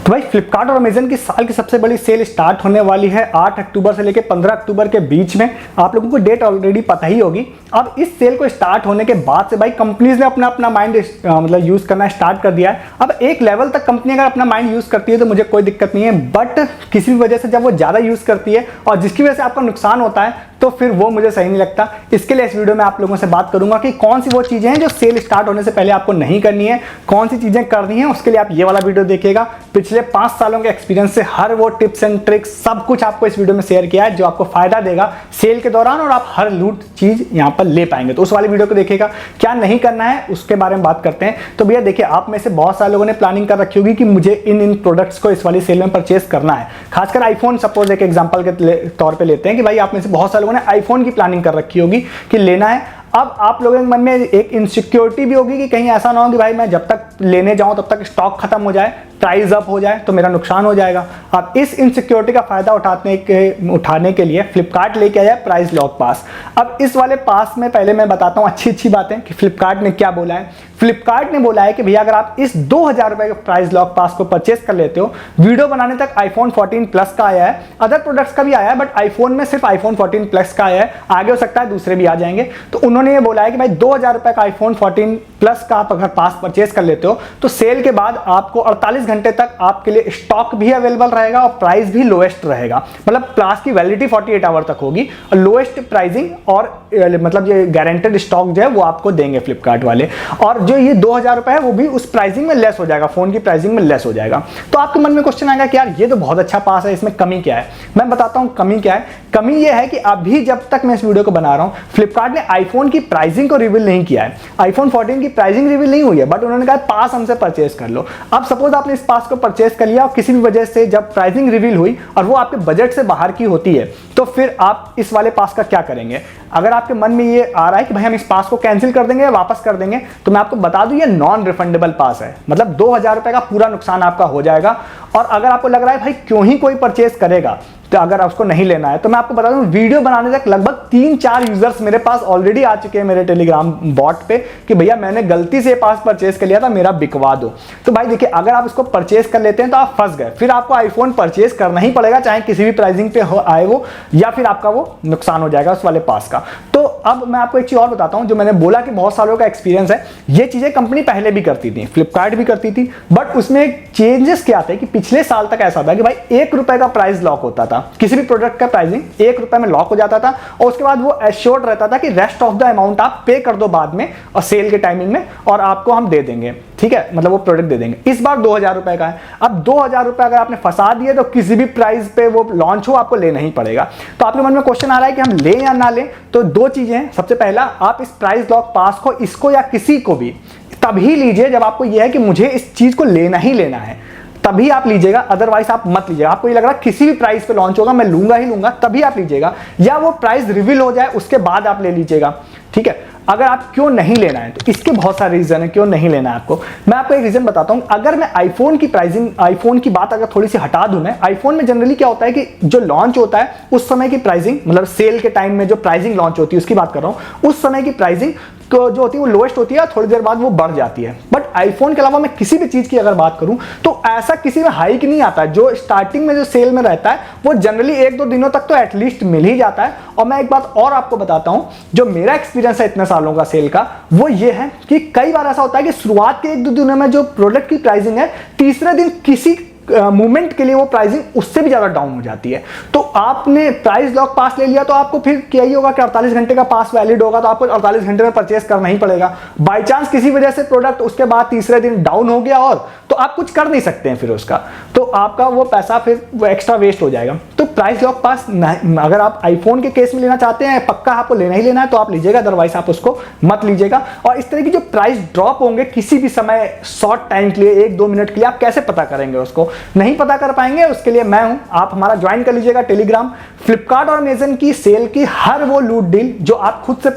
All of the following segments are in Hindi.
तो भाई फ्लिपकार्ट और अमेजन की साल की सबसे बड़ी सेल स्टार्ट होने वाली है 8 अक्टूबर से लेकर 15 अक्टूबर के बीच में। आप लोगों को डेट ऑलरेडी पता ही होगी। अब इस सेल को स्टार्ट होने के बाद से भाई कंपनीज ने अपना माइंड मतलब यूज करना स्टार्ट कर दिया है। अब एक लेवल तक कंपनी अगर अपना माइंड यूज करती है तो मुझे कोई दिक्कत नहीं है, बट किसी भी वजह से जब वो ज़्यादा यूज करती है और जिसकी वजह से आपका नुकसान होता है तो फिर वो मुझे सही नहीं लगता। इसके लिए इस वीडियो में आप लोगों से बात करूंगा कि कौन सी वो चीज़ें हैं जो सेल स्टार्ट होने से पहले आपको नहीं करनी है, कौन सी चीज़ें करनी है। उसके लिए आप ये वाला वीडियो देखिएगा। पिछले 5 सालों के एक्सपीरियंस से हर वो टिप्स एंड ट्रिक्स सब कुछ आपको इस वीडियो में शेयर किया है जो आपको फायदा देगा सेल के दौरान, और आप हर लूट चीज़ यहाँ पर ले पाएंगे। तो उस वाली वीडियो को देखिएगा। क्या नहीं करना है उसके बारे में बात करते हैं। तो भैया देखिए, आप में से बहुत सारे लोगों ने प्लानिंग कर रखी होगी कि मुझे इन प्रोडक्ट्स को इस वाली सेल में परचेस करना है। खासकर आईफोन, सपोज एक एग्जांपल के तौर पे लेते हैं कि भाई आप में से बहुत सारे लोगों ने आईफोन की प्लानिंग कर रखी होगी कि लेना है। अब आप लोगों के मन में एक इनसिक्योरिटी भी होगी कि कहीं ऐसा ना हो कि भाई मैं जब तक लेने जाऊं तब तक स्टॉक खत्म हो जाए, प्राइस अप हो जाए तो मेरा नुकसान हो जाएगा। अब इस इनसिक्योरिटी का फायदा उठाने के लिए फ्लिपकार्ट लेके आया प्राइस लॉक पास। अब इस वाले पास में पहले मैं बताता हूं अच्छी बातें कि फ्लिपकार्ट ने क्या बोला है। फ्लिपकार्ट ने बोला है कि भैया अगर आप इस 2000 रुपए के प्राइस लॉक पास को परचेस कर लेते हो, वीडियो बनाने तक आईफोन 14 प्लस का आया है, अदर प्रोडक्ट्स का भी आया है, बट आईफोन में सिर्फ आईफोन 14 प्लस का आया है, आगे हो सकता है दूसरे भी आ जाएंगे। तो उन्होंने ये बोला है कि भाई 2000 रुपए का आईफोन 14 प्लस का आप अगर पास परचेस कर लेते हो तो सेल के बाद आपको 48 घंटे तक आपके लिए स्टॉक भी अवेलेबल रहेगा और प्राइस भी लोएस्ट रहेगा। मतलब पास की वैलिडिटी 48 आवर तक होगी और लोएस्ट प्राइसिंग, और मतलब ये गारंटेड स्टॉक जो है वो आपको देंगे फ्लिपकार्ट वाले। और जो ये 2000 रुपए है वो भी उस प्राइसिंग में लेस हो जाएगा, फोन की प्राइसिंग में लेस हो जाएगा। तो आपके मन में क्वेश्चन आएगा कि यार ये तो बहुत अच्छा पास है, इसमें कमी क्या है। मैं बताता हूं कमी क्या है। कमी ये है कि अभी जब तक मैं इस वीडियो को बना रहा हूं फ्लिपकार्ट ने आईफोन की प्राइसिंग को रिवील नहीं किया है। आईफोन 14 की प्राइसिंग रिवील नहीं हुई है, बट उन्होंने कहा पास हमसे परचेस कर लो। अब सपोज आपने इस पास को परचेस कर लिया और किसी भी वजह से जब प्राइसिंग रिवील हुई और वो आपके बजट से बाहर की होती है तो फिर आप इस वाले पास का क्या करेंगे। अगर आपके मन में ये आ रहा है कि भाई हम इस पास को कैंसिल कर देंगे या वापस कर देंगे, तो मैं आपको बता दूं ये नॉन रिफंडेबल पास है। मतलब 2000 रुपए का पूरा नुकसान आपका हो जाएगा। और अगर आपको लग रहा है भाई क्यों ही कोई परचेस करेगा, तो अगर उसको नहीं लेना है तो मैं आपको बता दूं वीडियो बनाने तक लगभग 3-4 यूजर्स मेरे पास ऑलरेडी आ चुके हैं मेरे टेलीग्राम बॉट पे कि भैया मैंने गलती से पास परचेस कर लिया था, मेरा बिकवा दो। तो भाई देखिए, अगर आप इसको परचेस कर लेते हैं तो आप फंस गए, फिर आपको आईफोन परचेस करना ही पड़ेगा, चाहे किसी भी प्राइसिंग पे आए वो, या फिर आपका वो नुकसान हो जाएगा उस वाले पास का। तो अब मैं आपको एक चीज और बताता हूं, जो मैंने बोला कि बहुत सालों का एक्सपीरियंस है, ये चीजें कंपनी पहले भी करती थी, फ्लिपकार्ट भी करती थी, बट उसमें चेंजेस क्या थे कि पिछले साल तक ऐसा था कि भाई 1 रुपए का प्राइस लॉक होता था, किसी भी प्रोडक्ट का प्राइसिंग 1 रुपए में लॉक हो जाता था, और उसके बाद वो एश्योर्ड रहता था कि रेस्ट ऑफ द अमाउंट आप पे कर दो बाद में और सेल के टाइमिंग में, और आपको हम दे देंगे, ठीक है, मतलब वो प्रोडक्ट दे देंगे। इस बार 2000 रुपए का है। अब 2000 रुपए अगर आपने फंसा दिए तो किसी भी प्राइस पे वो लॉन्च हो आपको लेना ही पड़ेगा। तो आपके मन में क्वेश्चन आ रहा है कि हम लें या ना लें। तो 2 चीजें हैं। सबसे पहला, आप इस प्राइस लॉक पास को, इसको या किसी को भी तभी लीजिए जब आपको यह है कि मुझे इस चीज को लेना ही लेना है, तभी आप लीजिएगा, अदरवाइज आप मत लीजिएगा। आपको ये लग रहा है किसी भी प्राइस पे लॉन्च होगा मैं लूंगा ही लूंगा, तभी आप लीजिएगा, या वो प्राइस रिवील हो जाए उसके बाद आप ले लीजिएगा, ठीक है। अगर आप क्यों नहीं लेना है तो इसके बहुत सारे रीजन है क्यों नहीं लेना है आपको। मैं आपको एक रीजन बताता हूं। अगर मैं आईफोन की प्राइसिंग, आईफोन की बात अगर थोड़ी सी हटा दूं, मैं आईफोन में जनरली क्या होता है कि जो लॉन्च होता है उस समय की प्राइसिंग, मतलब सेल के टाइम में जो प्राइसिंग लॉन्च होती है उसकी बात कर रहा हूं, उस समय की प्राइसिंग जो होती है वो लोएस्ट होती है, थोड़ी देर बाद वो बढ़ जाती है। बट आईफोन के अलावा मैं किसी भी चीज की अगर बात करूं तो ऐसा किसी में हाइक नहीं आता। जो स्टार्टिंग में जो सेल में रहता है वो जनरली 1-2 दिनों तक तो एटलीस्ट मिल ही जाता है। और मैं एक बात और आपको बताता हूं, जो मेरा एक्सपीरियंस है इतने सालों का सेल का, वो ये है कि कई बार ऐसा होता है कि शुरुआत के 1-2 दिनों में जो प्रोडक्ट की प्राइसिंग है, तीसरे दिन किसी मूवमेंट के लिए वो प्राइसिंग उससे भी ज्यादा डाउन हो जाती है। तो आपने प्राइस लॉक पास ले लिया तो आपको फिर क्या ही होगा कि 48 घंटे का पास वैलिड होगा, तो आपको 48 घंटे में परचेस करना ही पड़ेगा। बाय चांस किसी वजह से प्रोडक्ट उसके बाद तीसरे दिन डाउन हो गया और तो आप कुछ कर नहीं सकते हैं फिर उसका, तो आपका वो पैसा फिर वो एक्स्ट्रा वेस्ट हो जाएगा। तो प्राइस लॉक पास अगर आप आईफोन के केस में लेना चाहते हैं, पक्का आपको लेना ही लेना है तो आप लीजिएगा, अदरवाइज आप उसको मत लीजिएगा। और इस तरह की जो प्राइस ड्रॉप होंगे किसी भी समय शॉर्ट टाइम के लिए, 1-2 मिनट के लिए, आप कैसे पता करेंगे उसको? नहीं पता कर पाएंगे, उसके लिए मैं हूं, आप हमारा ज्वाइन कर लीजिएगा टेलीग्राम। फ्लिपकार्ट और अमेजन की सेल की हर वो लूट डील जो आप खुद से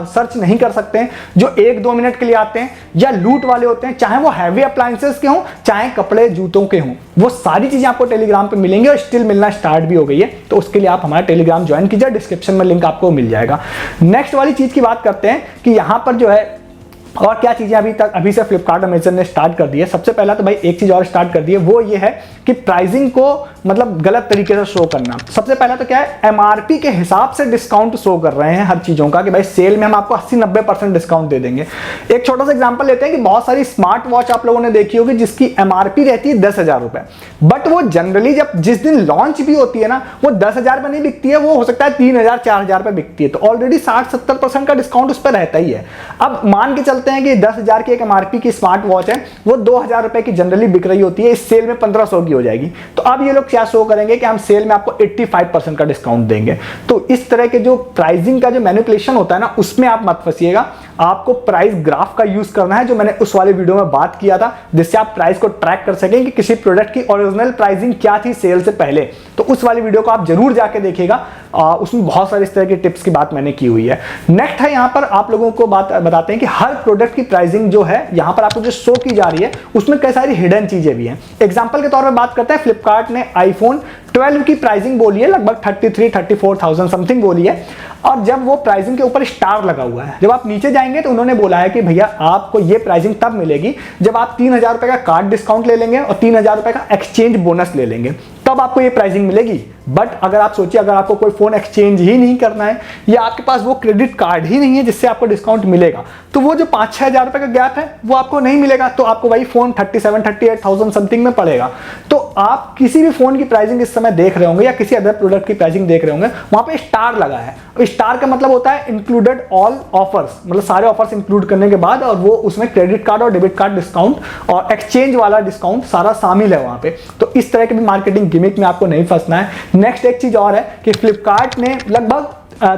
सर्च नहीं कर सकते हैं, जो 1-2 मिनट के लिए आते हैं या लूट वाले होते हैं, चाहे वो हैवी अप्लायंसेस के हों चाहे कपड़े जूतों के हों, वो सारी चीजें आपको टेलीग्राम पे मिलेंगी और स्टिल मिलना स्टार्ट भी हो गई है। तो उसके लिए आप हमारा टेलीग्राम ज्वाइन कीजिए, डिस्क्रिप्शन में लिंक आपको मिल जाएगा। नेक्स्ट वाली चीज की बात करते हैं कि यहां पर जो है और क्या चीज़ें अभी से फ्लिपकार्ट अमेजन ने स्टार्ट कर दी है। सबसे पहला तो भाई एक चीज़ और स्टार्ट कर दी है, वो ये है कि प्राइसिंग को मतलब गलत तरीके से शो करना। सबसे पहला तो क्या है, एमआरपी के हिसाब से डिस्काउंट शो कर रहे हैं हर चीज़ों का, कि भाई सेल में हम आपको 80-90% डिस्काउंट दे देंगे। एक छोटा सा एग्जांपल लेते हैं कि बहुत सारी स्मार्ट वॉच आप लोगों ने देखी होगी जिसकी एमआरपी रहती है 10,000 रुपये, बट वो जनरली जब जिस दिन लॉन्च भी होती है ना, वो 10,000 पर नहीं बिकती है, वो हो सकता है 3,000-4,000 पर बिकती है। तो ऑलरेडी 60-70% का डिस्काउंट उस पर रहता ही है। अब मान के चलते हैं कि 10,000 की एक एमआरपी की स्मार्ट वॉच है, वो 2,000 रुपए की जनरली बिक रही होती है, इस सेल में 1,500 की हो जाएगी। तो अब ये लोग क्या शो करेंगे कि हम सेल में आपको 85% का डिस्काउंट देंगे। तो इस तरह के जो प्राइसिंग का जो मैनिपुलेशन होता है ना, उसमें आप मत फंसिएगा। आपको प्राइस ग्राफ का यूज करना है, जो मैंने उस वाले वीडियो में बात किया था, जिससे आप प्राइस को ट्रैक कर सकें कि किसी प्रोडक्ट की ओरिजिनल प्राइसिंग क्या थी सेल से पहले। तो उस वाली वीडियो को आप जरूर जाके देखिएगा, उसमें बहुत सारी इस तरह की टिप्स की बात मैंने की हुई है। नेक्स्ट है, यहाँ पर आप लोगों को बात बताते हैं कि हर प्रोडक्ट की प्राइसिंग जो है यहाँ पर आपको जो शो की जा रही है, उसमें कई सारी हिडन चीजें भी हैं। एग्जांपल के तौर पर बात करते हैं, फ्लिपकार्ट ने आईफोन 12 की प्राइसिंग बोली है, लगभग 33-34,000 समथिंग बोली है, और जब वो प्राइसिंग के ऊपर स्टार लगा हुआ है, जब आप नीचे जाएंगे तो उन्होंने बोला है कि भैया आपको ये प्राइसिंग तब मिलेगी जब आप 3,000 रुपए का कार्ड डिस्काउंट ले लेंगे और 3,000 रुपए का एक्सचेंज बोनस ले लेंगे, तब आपको ये प्राइसिंग मिलेगी। बट अगर आप सोचिए, अगर आपको कोई फोन एक्सचेंज ही नहीं करना है या आपके पास वो क्रेडिट कार्ड ही नहीं है जिससे आपको डिस्काउंट मिलेगा, तो वो जो 5-6 हज़ार रुपए का गैप है वो आपको नहीं मिलेगा। तो आपको वही फोन 37-38,000 समथिंग में पड़ेगा। तो आप किसी भी फोन की प्राइसिंग इस समय देख रहे होंगे या किसी अदर प्रोडक्ट की प्राइसिंग देख रहे होंगे, वहां पे स्टार लगा है। स्टार का मतलब होता है इंक्लूडेड ऑल ऑफर्स, मतलब सारे ऑफर्स इंक्लूड करने के बाद, और वो उसमें क्रेडिट कार्ड और डेबिट कार्ड डिस्काउंट और एक्सचेंज वाला डिस्काउंट सारा शामिल है वहां पे। तो इस तरह के भी मार्केटिंग गिमिक में आपको नहीं फंसना है। नेक्स्ट एक चीज और है कि फ्लिपकार्ट ने लगभग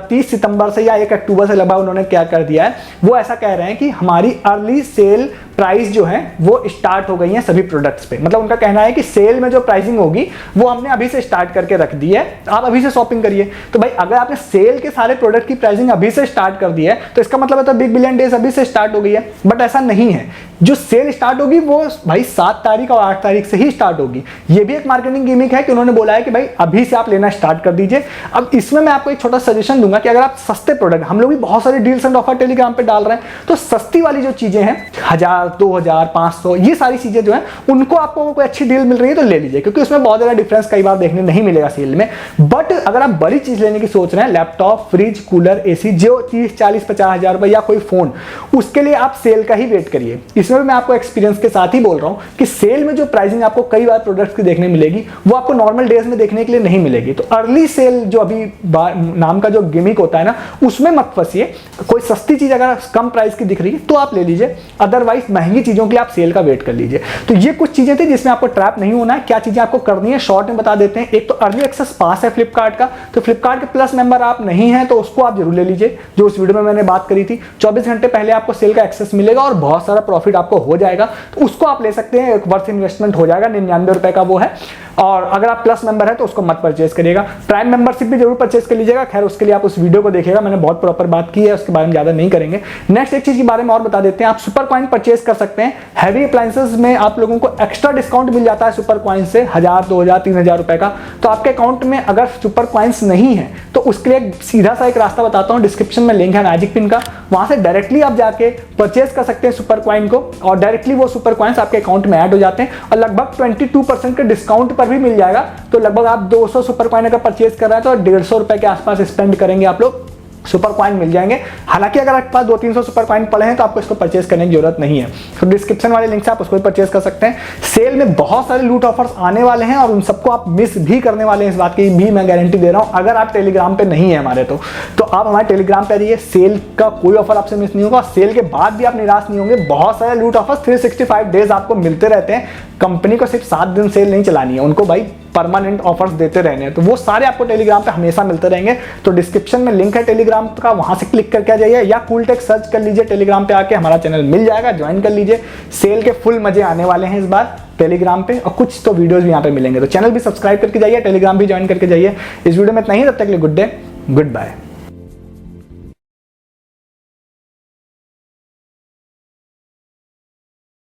30 सितंबर से या 1 अक्टूबर से लगभग उन्होंने क्या कर दिया है, वो ऐसा कह रहे हैं कि हमारी अर्ली सेल प्राइस जो है वो स्टार्ट हो गई है सभी प्रोडक्ट्स पे। मतलब उनका कहना है कि सेल में जो प्राइसिंग होगी वो हमने अभी से स्टार्ट करके रख दी है, आप अभी से शॉपिंग करिए। तो भाई अगर आपने सेल के सारे प्रोडक्ट की प्राइसिंग अभी से स्टार्ट कर दी है, तो इसका मतलब है तो बिग बिलियन डेज अभी से स्टार्ट हो गई है। बट ऐसा नहीं है, जो सेल स्टार्ट होगी वो भाई 7 तारीख और 8 तारीख से ही स्टार्ट होगी। ये भी एक मार्केटिंग गिमिक है कि उन्होंने बोला है कि भाई अभी से आप लेना स्टार्ट कर दीजिए। अब इसमें मैं आपको एक छोटा सजेशन दूंगा कि अगर आप सस्ते प्रोडक्ट, हम लोग भी बहुत सारे डील्स एंड ऑफर टेलीग्राम पे डाल रहे हैं, तो सस्ती वाली जो चीजें हैं 1000, 2000, 500, ये सारी चीजें जो है उनको आपको कोई अच्छी डील मिल रही है तो ले लीजिए, क्योंकि उसमें बहुत ज्यादा डिफरेंस कई बार देखने नहीं मिलेगा सेल में। बट अगर आप बड़ी चीज लेने की सोच रहे हैं, लैपटॉप, फ्रिज, कूलर, एसी, जो 30, 40, 50 हजार रुपए या कोई फोन, उसके लिए आप सेल का ही वेट करिए। इसमें मैं आपको एक्सपीरियंस के साथ ही बोल रहा हूं कि सेल में जो प्राइसिंग आपको कई बार प्रोडक्ट्स की देखने मिलेगी, वो आपको नॉर्मल डेज में देखने के लिए नहीं मिलेगी। तो अर्ली सेल जो अभी नाम का जो गिमिक होता है ना, उसमें मत फंसिए। कोई सस्ती चीज अगर कम प्राइस की दिख रही है तो आप ले लीजिए, अदरवाइज महंगी चीजों के लिए आप सेल का वेट कर लीजिए। तो ये कुछ चीजें थी जिसमें आपको ट्रैप नहीं होना है। क्या चीजें आपको करनी है शॉर्ट में बता देते हैं। एक तो अर्ली एक्सेस पास है फ्लिपकार्ट का, तो फ्लिपकार्ट के प्लस मेंबर आप नहीं है तो उसको आप जरूर ले लीजिए, जो उस वीडियो में मैंने बात करी थी। 24 घंटे पहले आपको सेल का एक्सेस मिलेगा और बहुत सारा प्रॉफिट आपको हो जाएगा, तो उसको आप ले सकते हैं। एक वर्थ इन्वेस्टमेंट हो जाएगा, 99 रुपए का वो है। और अगर आप प्लस मेंबर है तो उसको मत परचेज करिएगा। प्राइम मेंबरशिप भी जरूर परचेज कर लीजिएगा। खैर उसके लिए आप उस वीडियो को देखिएगा, मैंने बहुत प्रॉपर बात की है, उसके बारे में ज्यादा नहीं करेंगे। नेक्स्ट एक चीज के बारे में और बता देते हैं, आप सुपर कॉइन परचेज कर सकते हैं। हैवी अप्लायंसेस में आप लोगों को एक्स्ट्रा डिस्काउंट मिल जाता है सुपर कॉइन से, 1000, 2000, 3000 रुपए का। तो आपके अकाउंट में अगर सुपर कॉइन्स नहीं है तो उसके लिए सीधा सा एक रास्ता बताता हूं, डिस्क्रिप्शन में लिंक है मैजिक पिन का, वहां से डायरेक्टली आप जाके परचेज कर सकते हैं सुपर कॉइन को, और डायरेक्टली वो सुपर कॉइन्स आपके अकाउंट में ऐड हो जाते हैं और लगभग 22% के डिस्काउंट पर भी मिल जाएगा। तो लगभग आप 200 सुपर कॉइन अगर परचेज कर रहे हैं तो 150 रुपए के आसपास स्पेंड करेंगे आप लोग, सुपर कॉइन मिल जाएंगे। हालांकि अगर आपके पास 200-300 सुपर कॉइन पड़े हैं तो आपको इसको परचेज करने की जरूरत नहीं है, तो डिस्क्रिप्शन वाले लिंक से आप उसको भी परचेज कर सकते हैं। सेल में बहुत सारे लूट ऑफर्स आने वाले हैं और उन सबको आप मिस भी करने वाले हैं, इस बात की भी मैं गारंटी दे रहा हूं। अगर आप टेलीग्राम पे नहीं है हमारे तो आप हमारे टेलीग्राम पे रहिए, सेल का कोई ऑफर आपसे मिस नहीं होगा। सेल के बाद भी आप निराश नहीं होंगे। बहुत सारे लूट ऑफर्स 365 डेज आपको मिलते रहते हैं। कंपनी को सिर्फ 7 दिन सेल नहीं चलानी है, उनको भाई परमानेंट ऑफर्स देते रहने हैं, तो वो सारे आपको टेलीग्राम पे हमेशा मिलते रहेंगे। तो डिस्क्रिप्शन में लिंक है टेलीग्राम का, वहां से क्लिक करके आ जाइए या कूलटेक सर्च कर लीजिए, टेलीग्राम पे आके हमारा चैनल मिल जाएगा, ज्वाइन कर लीजिए। सेल के फुल मजे आने वाले हैं इस बार टेलीग्राम पे, और कुछ तो वीडियोस भी यहाँ पे मिलेंगे। तो चैनल भी सब्सक्राइब करके जाइए, टेलीग्राम भी ज्वाइन करके जाइए। इस वीडियो में इतना ही, तब तक के लिए गुड डे, गुड बाय।